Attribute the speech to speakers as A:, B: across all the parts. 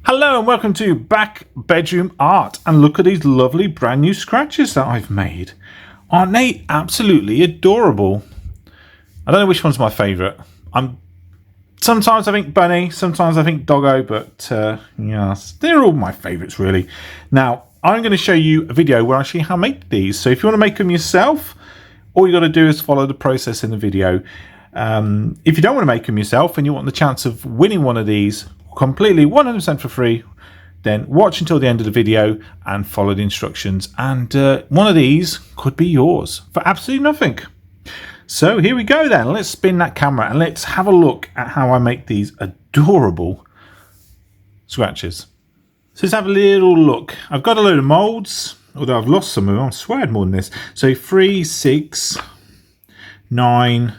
A: Hello and welcome to Back Bedroom Art, and look at these lovely brand new scratches that I've made. Aren't they absolutely adorable? I don't know which one's my favourite. Sometimes I think bunny, sometimes I think doggo, but yes, they're all my favourites really. Now I'm going to show you a video where I show you how to make these. So if you want to make them yourself, all you got to do is follow the process in the video. If you don't want to make them yourself and you want the chance of winning one of these completely 100% for free, then watch until the end of the video and follow the instructions, and one of these could be yours for absolutely nothing. So here we go then. Let's spin that camera and let's have a look at how I make these adorable scratches. So let's have a little look. I've got a load of molds, although I've lost some of them. I swear I had more than this. So 3, 6, 9,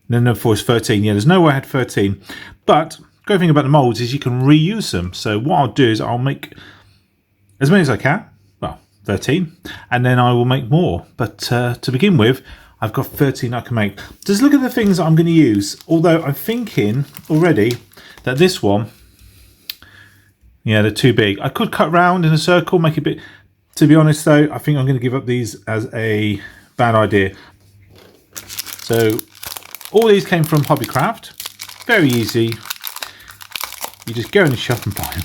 A: then of course 13. Yeah, there's no way I had 13, but great thing about the molds is you can reuse them. So what I'll do is I'll make as many as I can, well 13, and then I will make more. But to begin with, I've got 13 I can make. Just look at the things that I'm going to use, although I'm thinking already that this one, yeah, they're too big. I could cut round in a circle, make it a bit. To be honest though, I think I'm going to give up these as a bad idea. So all these came from Hobbycraft, very easy. You just go in the shop and buy them.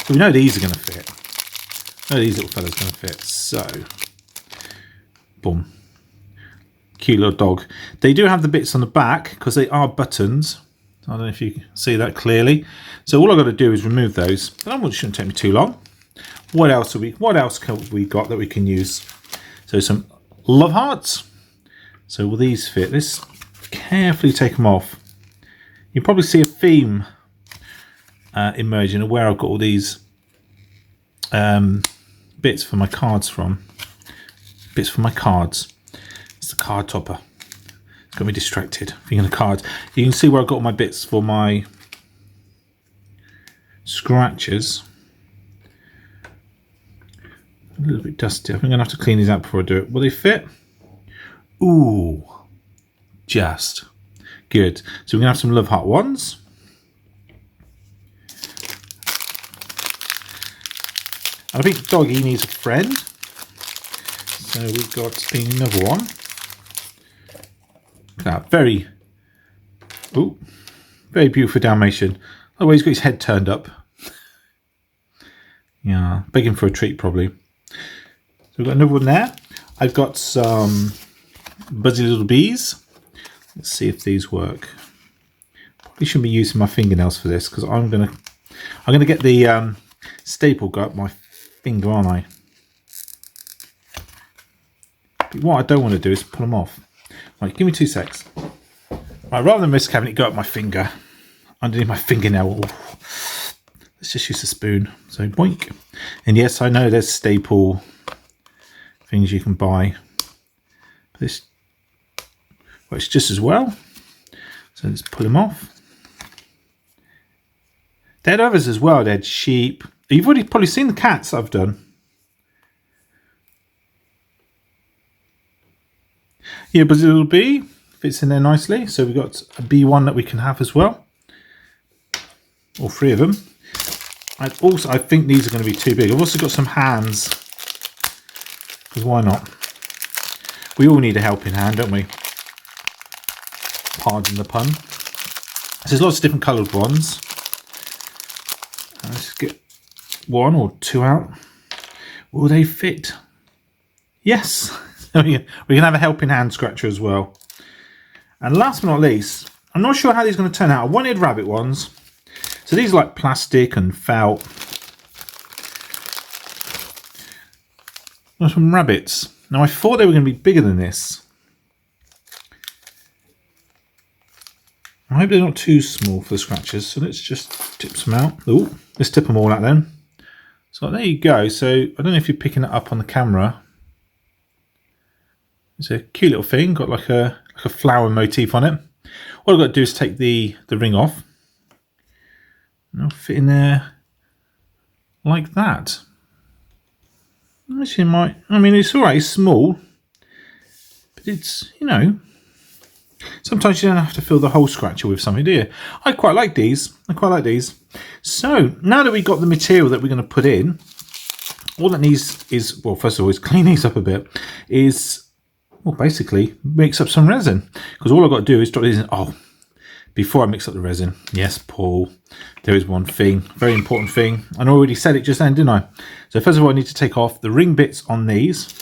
A: So we know these are going to fit. We know these little fellas are going to fit. So, boom. Cute little dog. They do have the bits on the back because they are buttons. I don't know if you can see that clearly. So all I've got to do is remove those. That one shouldn't take me too long. What else have we got that we can use? So some love hearts. So will these fit? Let's carefully take them off. You probably see a theme emerging of where I've got all these bits for my cards from. Bits for my cards. It's the card topper. It's got me distracted thinking of cards. You can see where I've got all my bits for my scratches. A little bit dusty. I think I'm going to have to clean these out before I do it. Will they fit? Ooh, just good. So we're going to have some love heart ones. And I think doggy needs a friend. So we've got another one. Look at that, very beautiful Dalmatian. Oh, he's got his head turned up. Yeah, begging for a treat probably. So we've got another one there. I've got some buzzy little bees. Let's see if these work. Probably shouldn't be using my fingernails for this because I'm gonna get the staple go up my finger, aren't I? But what I don't want to do is pull them off. Right, give me 2 secs. Right, rather than risk having it go up my finger underneath my fingernail, let's just use a spoon. So boink. And yes, I know there's staple things you can buy. This works just as well. So let's pull them off. They had others as well. They had sheep. You've already probably seen the cats I've done. Yeah, but a little bee fits in there nicely. So we've got a bee one that we can have as well. All 3 of them. I think these are going to be too big. I've also got some hands. Because why not? We all need a helping hand, don't we? Pardon the pun. So there's lots of different coloured ones. Let's get 1 or 2 out. Will they fit? Yes. We can have a helping hand scratcher as well. And last but not least, I'm not sure how these are going to turn out. I wanted rabbit ones. So these are like plastic and felt. There's some rabbits. Now I thought they were going to be bigger than this. I hope they're not too small for the scratches. So let's just tip some out. Oh, let's tip them all out then. So there you go. So I don't know if you're picking it up on the camera. It's a cute little thing. Got like a flower motif on it. All I've got to do is take the ring off. And it'll fit in there like that. Actually, I mean, it's all right. It's small, but it's, you know, Sometimes you don't have to fill the whole scratcher with something, do you? I quite like these. So now that we've got the material that we're going to put in, all that needs is, well, first of all, is clean these up a bit, is, well, basically mix up some resin. Because all I've got to do is drop these in. Oh, before I mix up the resin, yes, Paul, there is one thing, very important thing. I already said it just then, didn't I? So first of all, I need to take off the ring bits on these.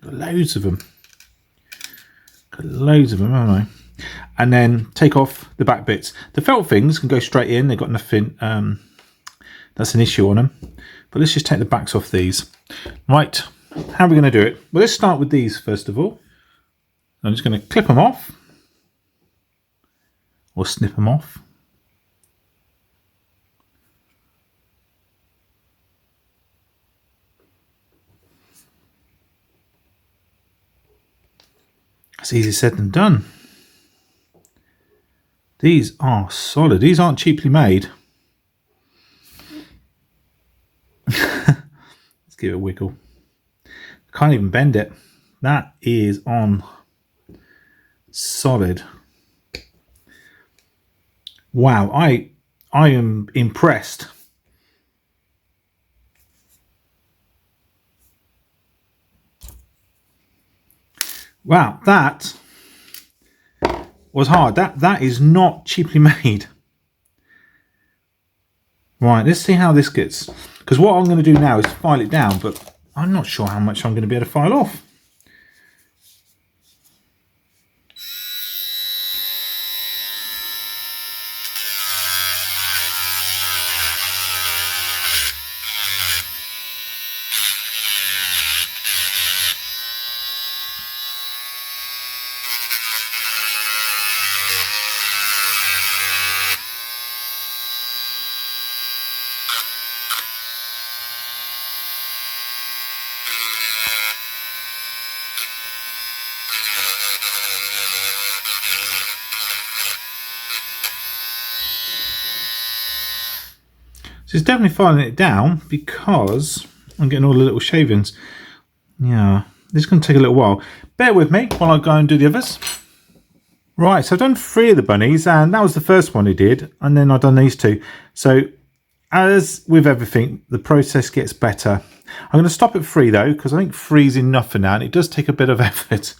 A: Got loads of them. Haven't I? And then take off the back bits. The felt things can go straight in. They've got nothing, that's an issue on them. But let's just take the backs off these. Right, how are we going to do it? Well, let's start with these first of all. I'm just going to clip them off. Or snip them off. It's easier said than done. These are solid. These aren't cheaply made. Let's give it a wiggle. Can't even bend it. That is on solid. Wow, I am impressed. Wow, that was hard. That is not cheaply made. Right, let's see how this gets. Because what I'm going to do now is file it down, but I'm not sure how much I'm going to be able to file off. So it's definitely filing it down because I'm getting all the little shavings. Yeah, this is going to take a little while. Bear with me while I go and do the others. Right, so I've done 3 of the bunnies, and that was the first one I did, and then I've done these 2. So as with everything, the process gets better. I'm going to stop at 3 though, because I think 3 is enough for now, and it does take a bit of effort.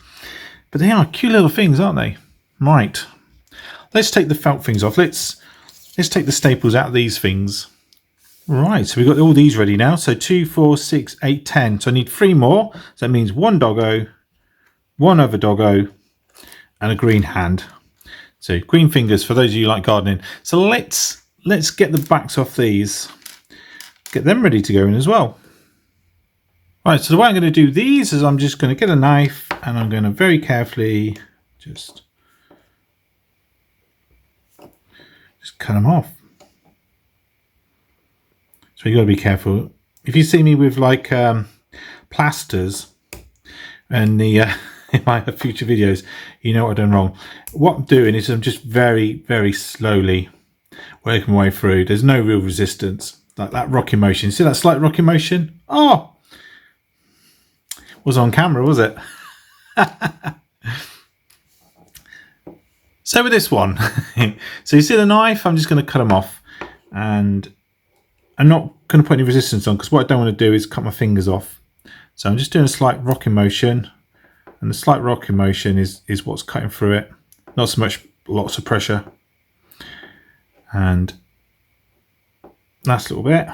A: But they are cute little things, aren't they? Right, let's take the felt things off. Let's take the staples out of these things. Right, so we've got all these ready now. So 2, 4, 6, 8, 10. So I need 3 more. So that means 1 doggo, 1 other doggo, and a green hand. So green fingers for those of you who like gardening. So let's get the backs off these. Get them ready to go in as well. Right, so the way I'm going to do these is I'm just going to get a knife and I'm going to very carefully just cut them off. So you got to be careful. If you see me with like plasters and the in my future videos, you know what I've done wrong. What I'm doing is I'm just very, very slowly working my way through. There's no real resistance. Like that rocking motion. See that slight rocking motion? Oh! Was on camera, was it? So with this one, so you see the knife, I'm just going to cut them off. And I'm not going to put any resistance on because what I don't want to do is cut my fingers off. So I'm just doing a slight rocking motion, and the slight rocking motion is what's cutting through it. Not so much lots of pressure. And last little bit.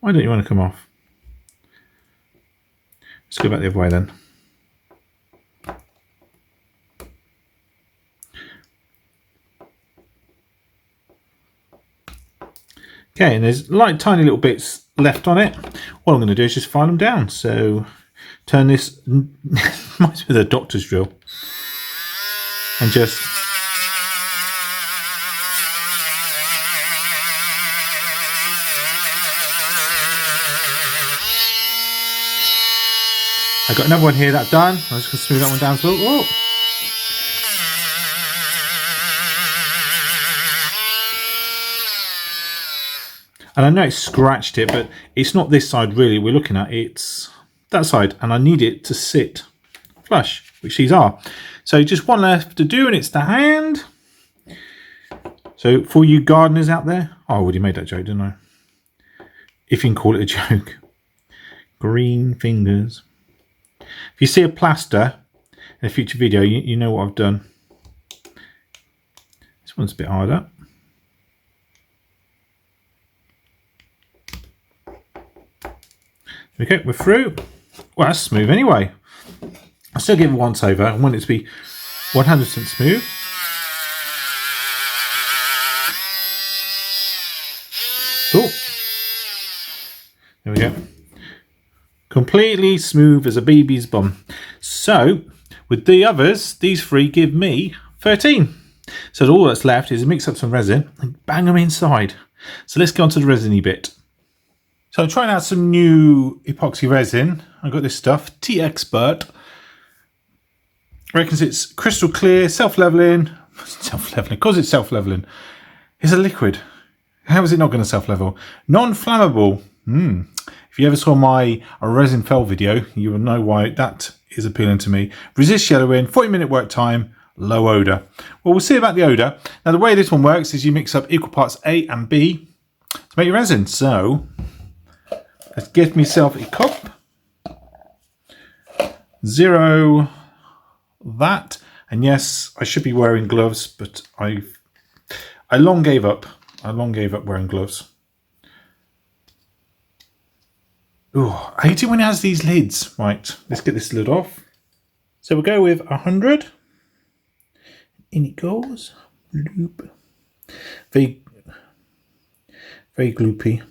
A: Why don't you want to come off? Let's go back the other way then. Okay, and there's like tiny little bits left on it. What I'm going to do is just file them down. So turn this, reminds me of the doctor's drill, and just I got another one here that I've done. I'm just going to smooth that one down as well. Whoa. And I know it's scratched it, but it's not this side really we're looking at. It's that side, and I need it to sit flush, which these are. So just one left to do, and it's the hand. So for you gardeners out there, I already made that joke, didn't I? If you can call it a joke. Green fingers. If you see a plaster in a future video, you know what I've done. This one's a bit harder. Okay, we're through. Well, that's smooth anyway. I'll still give it once over. I want it to be 100% smooth. Oh, there we go. Completely smooth as a baby's bum. So, with the others, these three give me 13. So all that's left is to mix up some resin and bang them inside. So let's get on to the resiny bit. So I'm trying out some new epoxy resin. I've got this stuff, T-Expert. Reckons it's crystal clear, self-leveling. Self-leveling, because it's self-leveling. It's a liquid. How is it not going to self-level? Non-flammable. If you ever saw my resin fell video, you will know why that is appealing to me. Resist yellowing, 40-minute work time, low odour. Well, we'll see about the odour. Now, the way this one works is you mix up equal parts A and B to make your resin. So, let's get myself a cup. 0 that. And yes, I should be wearing gloves, but I long gave up. I long gave up wearing gloves. Oh, I hate it when it has these lids. Right, let's get this lid off. So we'll go with 100. In it goes. Bloop. Very gloopy.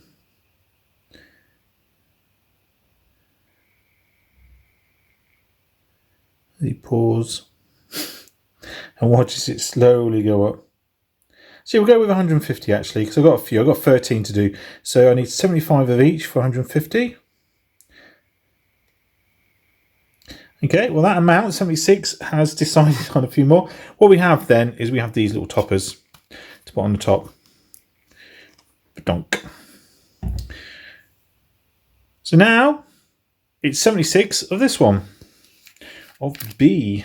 A: He pours and watches it slowly go up. So we'll go with 150 actually, because I've got a few. I've got 13 to do. So I need 75 of each for 150. Okay, well that amount, 76, has decided on a few more. What we have then is we have these little toppers to put on the top. Badonk. So now it's 76 of this one, of B.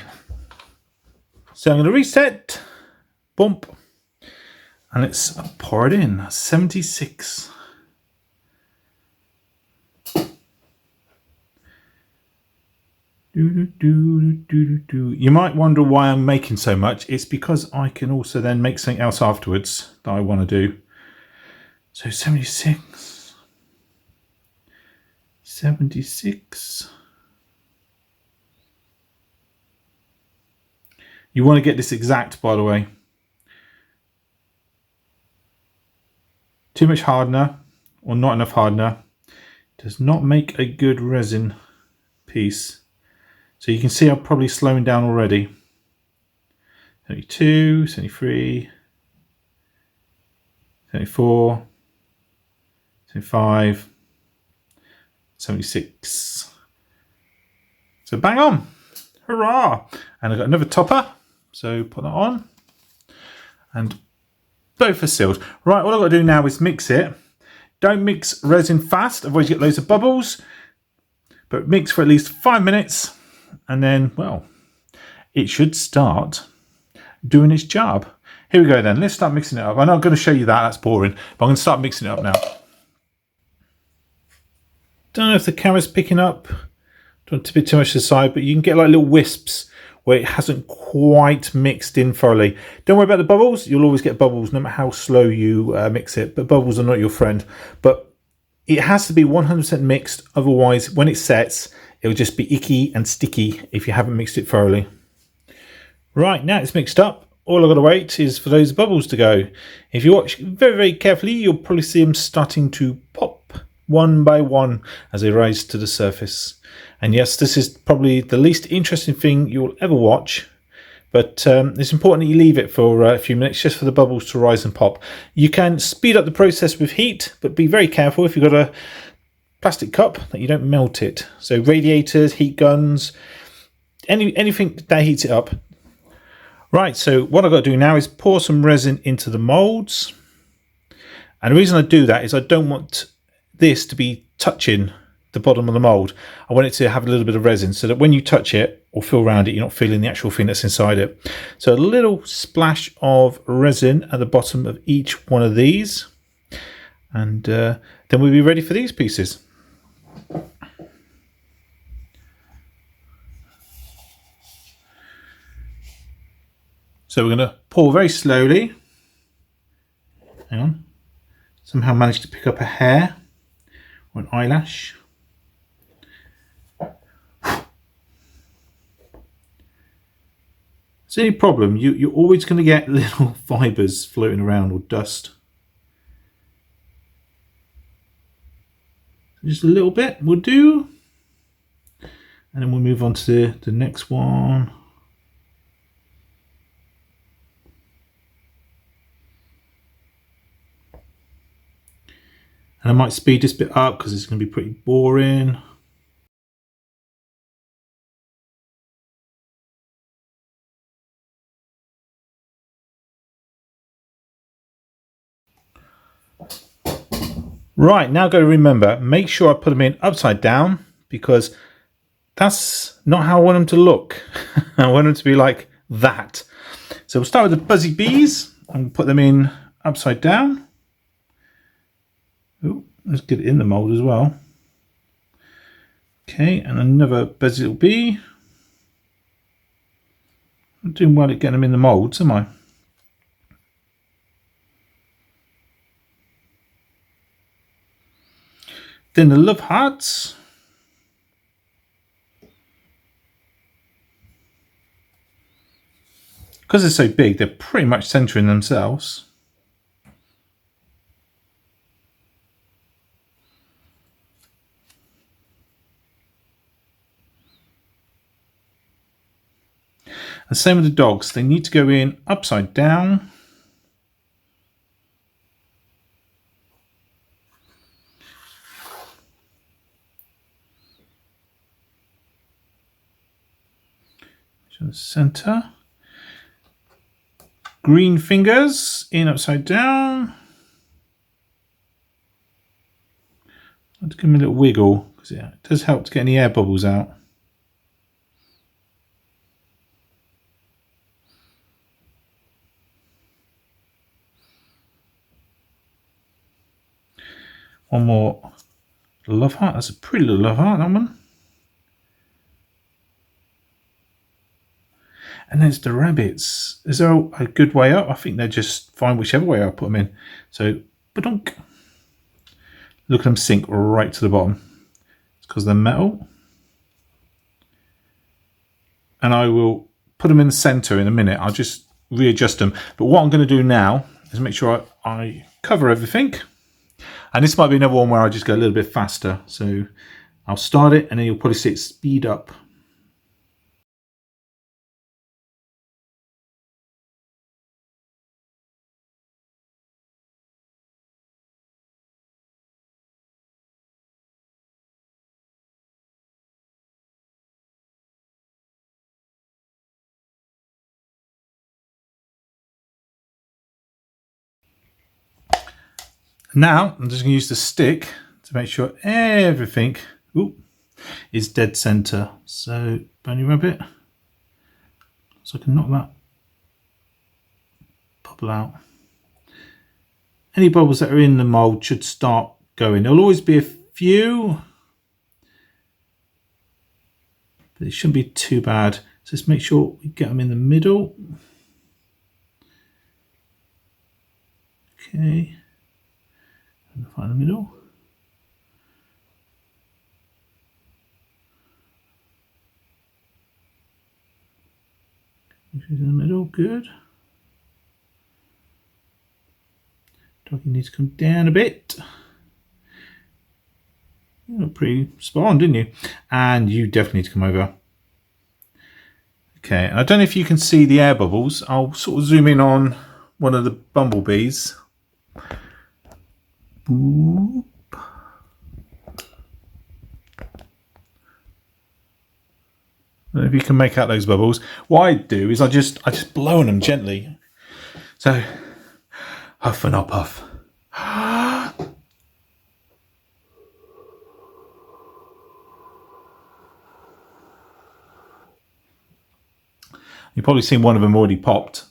A: So I'm going to reset, bump, and let's pour it in. 76. You might wonder why I'm making so much. It's because I can also then make something else afterwards that I want to do. So 76. 76. You want to get this exact, by the way. Too much hardener or not enough hardener does not make a good resin piece. So you can see I'm probably slowing down already. 72, 73, 74, 75, 76. So bang on. Hurrah! And I've got another topper. So put that on. And both are sealed. Right, all I've got to do now is mix it. Don't mix resin fast, otherwise you get loads of bubbles. But mix for at least 5 minutes. And then, well, it should start doing its job. Here we go then. Let's start mixing it up. I'm not going to show you that. That's boring. But I'm going to start mixing it up now. Don't know if the camera's picking up. Don't tip it too much to the side, but you can get like little wisps where it hasn't quite mixed in thoroughly. Don't worry about the bubbles. You'll always get bubbles no matter how slow you mix it. But bubbles are not your friend. But it has to be 100% mixed. Otherwise, when it sets, it will just be icky and sticky if you haven't mixed it thoroughly. Right, now it's mixed up. All I've got to wait is for those bubbles to go. If you watch very, very carefully, you'll probably see them starting to pop one by one as they rise to the surface. And yes, this is probably the least interesting thing you'll ever watch. But it's important that you leave it for a few minutes just for the bubbles to rise and pop. You can speed up the process with heat, but be very careful if you've got a plastic cup that you don't melt it. So radiators, heat guns, anything that heats it up. Right, so what I've got to do now is pour some resin into the molds. And the reason I do that is I don't want this to be touching the bottom of the mold. I want it to have a little bit of resin so that when you touch it, or feel around it, you're not feeling the actual thing that's inside it. So a little splash of resin at the bottom of each one of these, and then we'll be ready for these pieces. So we're going to pour very slowly. Hang on. Somehow managed to pick up a hair or an eyelash. It's any problem, you're always going to get little fibres floating around or dust. Just a little bit will do. And then we'll move on to the next one. And I might speed this bit up because it's going to be pretty boring. Right, now got to remember, make sure I put them in upside down because that's not how I want them to look. I want them to be like that. So we'll start with the buzzy bees and put them in upside down. Ooh, let's get it in the mould as well. Okay, and another buzzy little bee. I'm doing well at getting them in the moulds, am I? Then the love hearts. Because they're so big, they're pretty much centering themselves. And same with the dogs, they need to go in upside down. To the center. Green fingers in upside down. I'll give them a little wiggle because it does help to get any air bubbles out. One more love heart. That's a pretty little love heart, that one. And there's the rabbits. Is there a good way up? I think they're just fine whichever way I put them in. So, ba-dunk. Look at them sink right to the bottom. It's because they're metal. And I will put them in the center in a minute. I'll just readjust them. But what I'm going to do now is make sure I cover everything. And this might be another one where I just go a little bit faster. So I'll start it and then you'll probably see it speed up. Now I'm just going to use the stick to make sure everything is dead center. So bunny rabbit, so I can knock that bubble out. Any bubbles that are in the mould should start going. There'll always be a few, but it shouldn't be too bad. So just make sure we get them in the middle. Okay. Find the middle. In the middle, good. Doggy needs to come down a bit. You look pretty spot on, didn't you? And you definitely need to come over. Okay, I don't know if you can see the air bubbles. I'll sort of zoom in on one of the bumblebees. Boop. I don't know if you can make out those bubbles. What I do is I just blow on them gently. So huff and I'll puff. You've probably seen one of them already popped.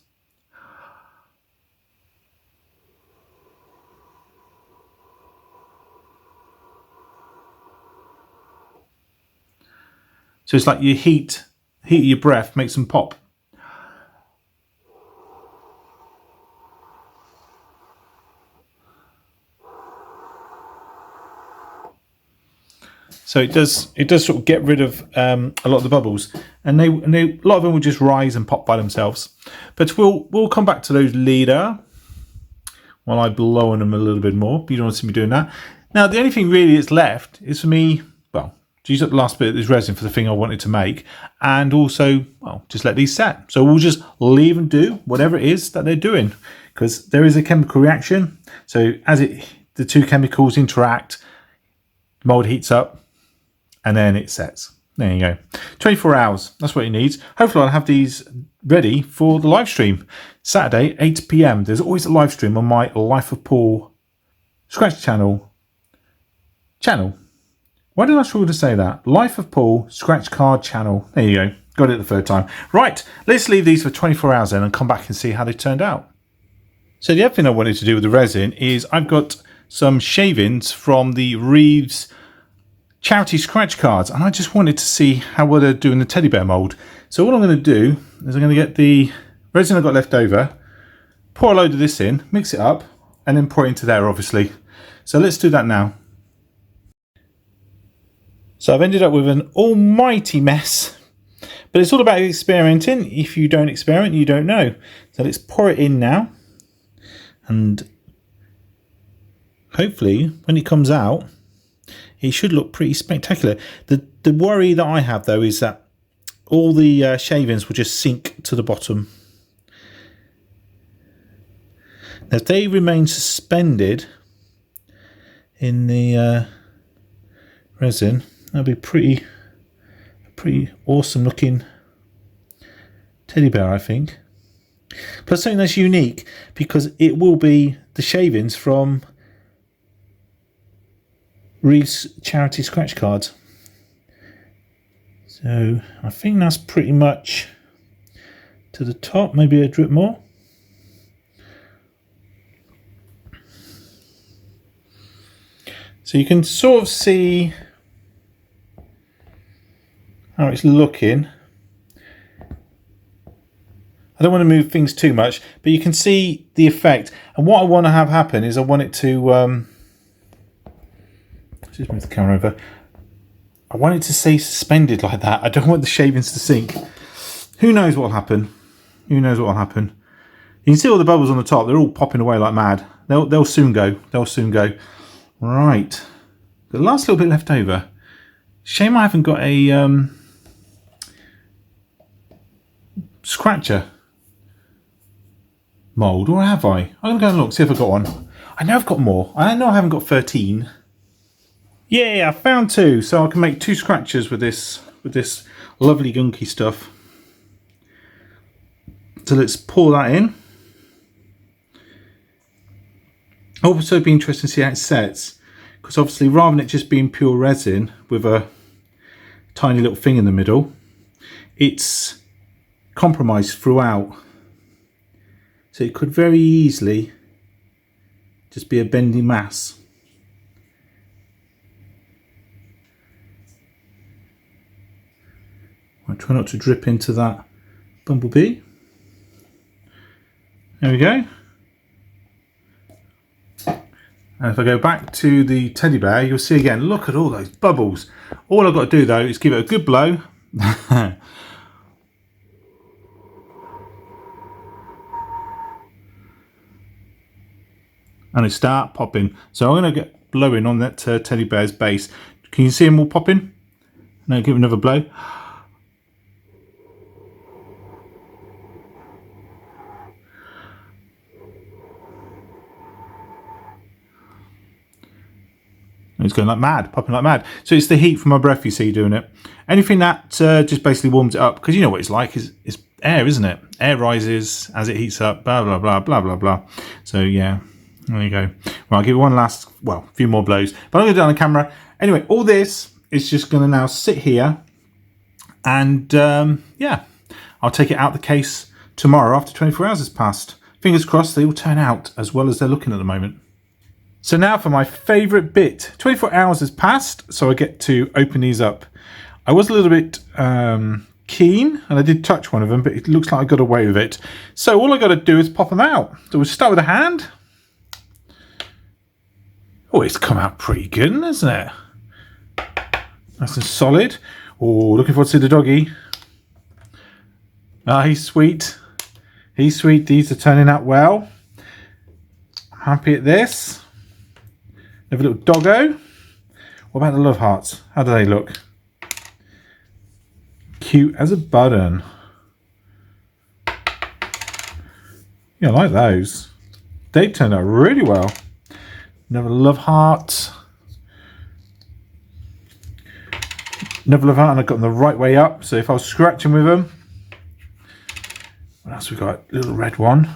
A: So it's like you heat your breath, makes them pop. So it does sort of get rid of a lot of the bubbles, and a lot of them will just rise and pop by themselves. But we'll come back to those later while I blow on them a little bit more. You don't want to see me doing that. Now the only thing really that's left is for me, well, to use up the last bit of this resin for the thing I wanted to make, and also, well, just let these set. So we'll just leave them do whatever it is that they're doing, because there is a chemical reaction. So as the two chemicals interact, the mold heats up, and then it sets. There you go. 24 hours, that's what it needs. Hopefully I'll have these ready for the live stream. Saturday, 8 PM. There's always a live stream on my Life of Paul Scratch channel. Why did I struggle to say that? Life of Paul Scratch Card channel. There you go. Got it the third time. Right, let's leave these for 24 hours then and come back and see how they turned out. So the other thing I wanted to do with the resin is I've got some shavings from the Reeves charity scratch cards, and I just wanted to see how well they're doing the teddy bear mold. So what I'm going to do is I'm going to get the resin I got left over, pour a load of this in, mix it up, and then pour it into there, obviously. So let's do that now. So I've ended up with an almighty mess, but it's all about experimenting. If you don't experiment, you don't know. So let's pour it in now, and hopefully when it comes out, it should look pretty spectacular. The worry that I have though is that all the shavings will just sink to the bottom. Now if they remain suspended in the resin, that'll be pretty awesome looking teddy bear, I think. Plus something that's unique, because it will be the shavings from Reeves charity scratch cards. So I think that's pretty much to the top, maybe a drip more. So you can sort of see how it's looking. I don't want to move things too much, but you can see the effect. And what I want to have happen is I want it to just move the camera over. I want it to stay suspended like that. I don't want the shavings to sink. Who knows what will happen? Who knows what will happen? You can see all the bubbles on the top. They're all popping away like mad. They'll soon go. They'll soon go. Right. The last little bit left over. Shame I haven't got a scratcher mould, or have I? I'm going to go and look, see if I've got one. I know I've got more. I know I haven't got 13. Yeah, I found 2, so I can make 2 scratchers with this lovely gunky stuff. So let's pour that in. Also be interesting to see how it sets, because obviously rather than it just being pure resin with a tiny little thing in the middle, it's compromised throughout. So it could very easily just be a bendy mass. I try not to drip into that bumblebee. There we go. And if I go back to the teddy bear, you'll see again, look at all those bubbles. All I've got to do though is give it a good blow. And it start popping. So I'm going to get blowing on that teddy bear's base. Can you see them all popping? Now give it another blow. It's going like mad, popping like mad. So it's the heat from my breath you see doing it. Anything that just basically warms it up, because you know what it's like, it's air, isn't it? Air rises as it heats up, blah, blah, blah, blah, blah, blah. So yeah, there you go. Well, I'll give it one last, well, a few more blows. But I'm going to do it on the camera. Anyway, all this is just going to now sit here. And yeah, I'll I'll take it out the case tomorrow after 24 hours has passed. Fingers crossed they will turn out as well as they're looking at the moment. So now for my favourite bit. 24 hours has passed, so I get to open these up. I was a little bit keen, and I did touch one of them, but it looks like I got away with it. So all I got to do is pop them out. So we'll start with a hand. Oh, it's come out pretty good, hasn't it? Nice and solid. Oh, looking forward to see the doggy. Ah, he's sweet. He's sweet. These are turning out well. I'm happy at this. Have a little doggo. What about the love hearts? How do they look? Cute as a button. Yeah, I like those. They turned out really well. Another love heart. Another love heart, and I got them the right way up. So if I was scratching with them. What else we got? Little red one.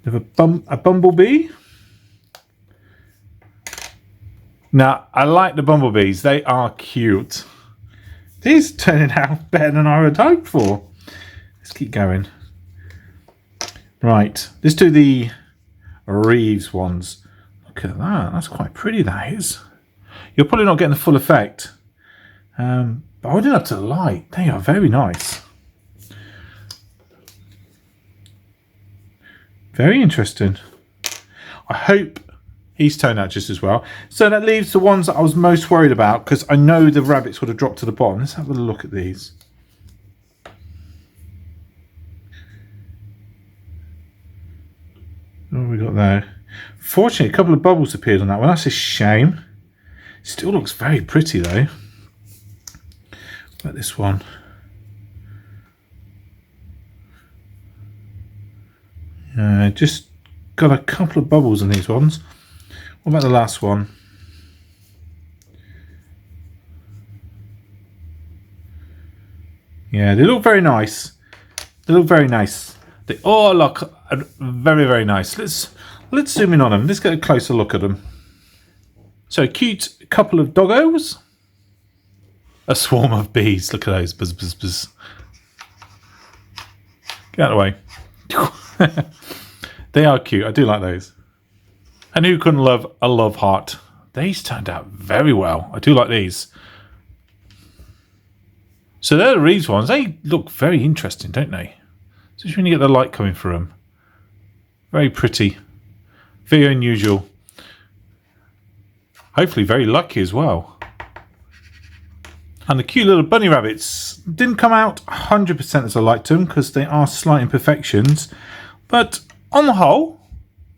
A: A bumblebee. Now, I like the bumblebees. They are cute. These are turning out better than I would hope for. Let's keep going. Right, let's do the Reeves ones. Look at that. That's quite pretty, that is. You're probably not getting the full effect. But holding up to the light, they are very nice. Very interesting. I hope he's turned out just as well. So that leaves the ones that I was most worried about, because I know the rabbits would have dropped to the bottom. Let's have a look at these. What have we got there? Fortunately, a couple of bubbles appeared on that one. That's a shame. Still looks very pretty though. What about this one? Just got a couple of bubbles on these ones. What about the last one? Yeah, they look very nice. They look very nice. They all look very, very nice. Let's zoom in on them. Let's get a closer look at them. So, cute couple of doggos. A swarm of bees. Look at those. Buzz, buzz, buzz. Get out of the way. They are cute. I do like those. And who couldn't love a love heart? These turned out very well. I do like these. So they're the Reeves ones. They look very interesting, don't they? Especially when you get the light coming through them. Very pretty. Very unusual. Hopefully very lucky as well. And the cute little bunny rabbits didn't come out 100% as I liked them, because they are slight imperfections. But on the whole,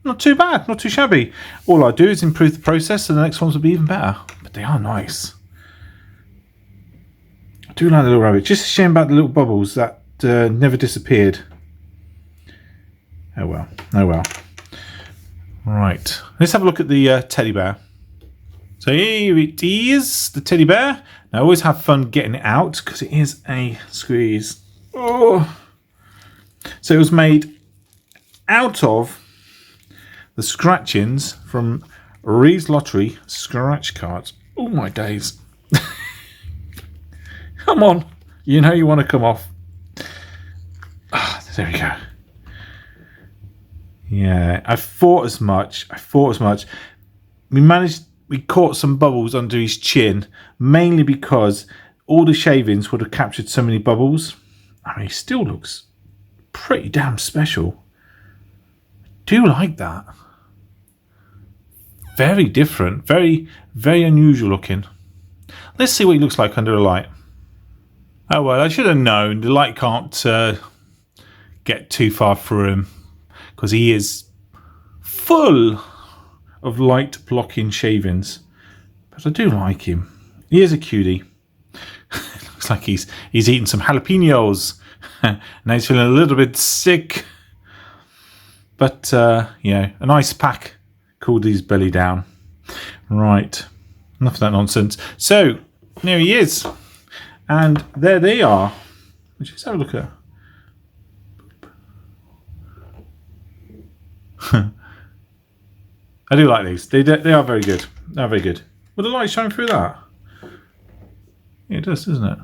A: not too bad, not too shabby. All I do is improve the process, and the next ones will be even better. But they are nice. I do like the little rabbit. Just a shame about the little bubbles that never disappeared. Oh well, oh well. Right, let's have a look at the teddy bear. So here it is, the teddy bear. Now I always have fun getting it out, because it is a squeeze. Oh. So it was made out of the scratchings from Reeves Lottery scratch cards. Oh my days. Come on. You know you want to come off. Ah, there we go. Yeah, I thought as much. We caught some bubbles under his chin, mainly because all the shavings would have captured so many bubbles. I mean, he still looks pretty damn special. Do like that. Very different, very, very unusual looking. Let's see what he looks like under a light. Oh well, I should have known the light can't get too far through him, because he is full of light blocking shavings. But I do like him. He is a cutie. Looks like he's eating some jalapenos. Now he's feeling a little bit sick. But yeah, an ice pack cooled his belly down. Right, enough of that nonsense. So there he is, and there they are. Let's just have a look at her. I do like these. They are very good. They are very good. Will the light shine through that? Yeah, it does, doesn't it?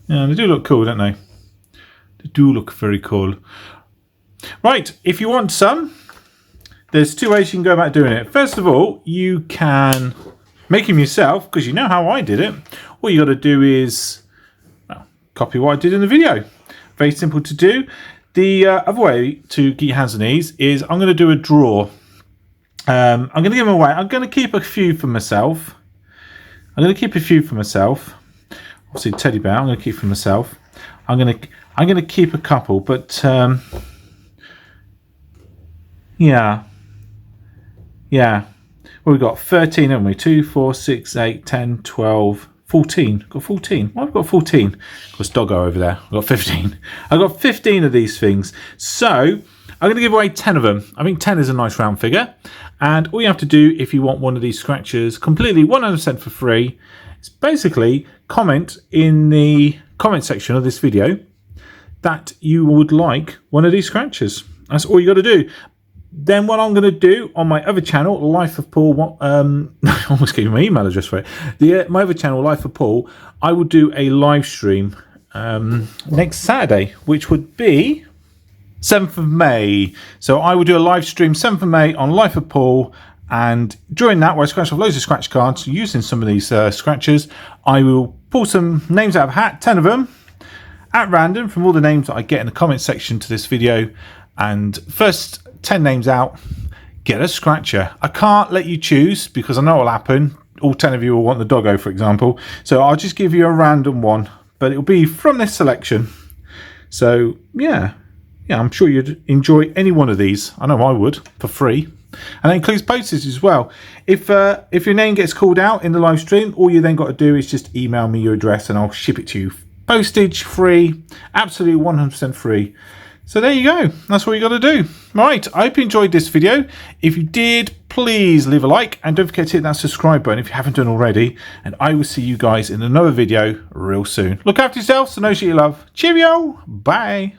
A: Yeah, they do look cool, don't they? They do look very cool. Right, if you want some, there's two ways you can go about doing it. First of all, you can make them yourself, because you know how I did it. All you got to do is copy what I did in the video. Very simple to do. The other way to get your hands on these is I'm going to do a draw. I'm going to give them away. I'm going to keep a few for myself. Obviously, teddy bear. I'm going to keep for myself. I'm going to keep a couple, but yeah. Well, we've got 13, haven't we? 2, 4, 6, 8, 10, 12, 14. Got 14. Why have we got 14? Of course, doggo over there. I've got 15. I've got 15 of these things. So I'm going to give away 10 of them. I think 10 is a nice round figure. And all you have to do if you want one of these scratchers completely 100% for free is basically comment in the comment section of this video that you would like one of these scratchers. That's all you got to do. Then what I'm going to do on my other channel, Life of Paul, I almost gave you my email address for it. My other channel, Life of Paul, I will do a live stream next Saturday, which would be 7th of May. So I will do a live stream 7th of May on Life of Paul, and during that, where I scratch off loads of scratch cards using some of these scratchers, I will pull some names out of a hat, 10 of them, at random from all the names that I get in the comment section to this video, and first 10 names out, get a scratcher. I can't let you choose because I know what will happen. All 10 of you will want the doggo, for example. So I'll just give you a random one, but it'll be from this selection. So yeah, I'm sure you'd enjoy any one of these. I know I would, for free. And that includes postage as well. If your name gets called out in the live stream, all you then got to do is just email me your address and I'll ship it to you. Postage free, absolutely 100% free. So there you go. That's what you got to do. Right, I hope you enjoyed this video. If you did, please leave a like and don't forget to hit that subscribe button if you haven't done already. And I will see you guys in another video real soon. Look after yourselves and those that you love. Cheerio. Bye.